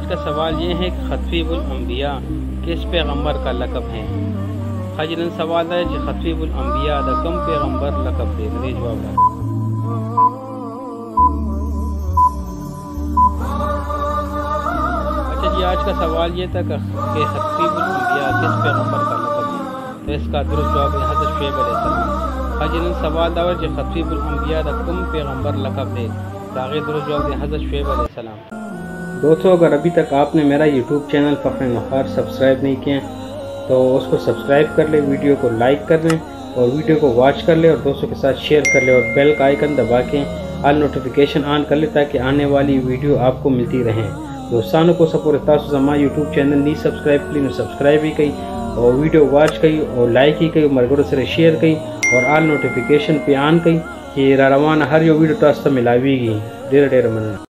آج کا سوال یہ ہے کہ خطیب الانبیاء کس پیغمبر کا لقب ہے؟ خجلن سوال ہے کہ خطیب الانبیاء دا کم پیغمبر لقب دے دے جواب ہے۔ اچھا جی، آج کا سوال یہ تھا کہ خطیب الانبیاء کس پیغمبر کا لقب ہے، تو اس کا درست جواب ہے حضرت شعیب علیہ السلام۔ خجلن سوال دا کہ خطیب الانبیاء دا کم پیغمبر لقب دے، داغی درست جواب ہے حضرت شعیب علیہ السلام۔ دوستو، اگر ابھی تک آپ نے میرا یوٹیوب چینل فخر نخار سبسکرائب نہیں کیا تو اس کو سبسکرائب کر لیں، ویڈیو کو لائک کر لیں اور ویڈیو کو واچ کر لیں اور دوستوں کے ساتھ شیئر کر لیں اور بیل کا آئیکن دبا کے آل نوٹیفیکیشن آن کر لیں تاکہ آنے والی ویڈیو آپ کو ملتی رہیں۔ دوستانوں کو سپورٹ تاسو زما یوٹیوب چینل نہیں سبسکرائب کری نو سبسکرائب ہی کئی اور ویڈیو واچ کئی اور لائک ہی کئی اور مرگروں سے شیئر کئی اور آل نوٹیفیکیشن پہ آن کئی کہ روانہ ہر جو ویڈیو تاسو ملاوی گی۔ ډیر مننه۔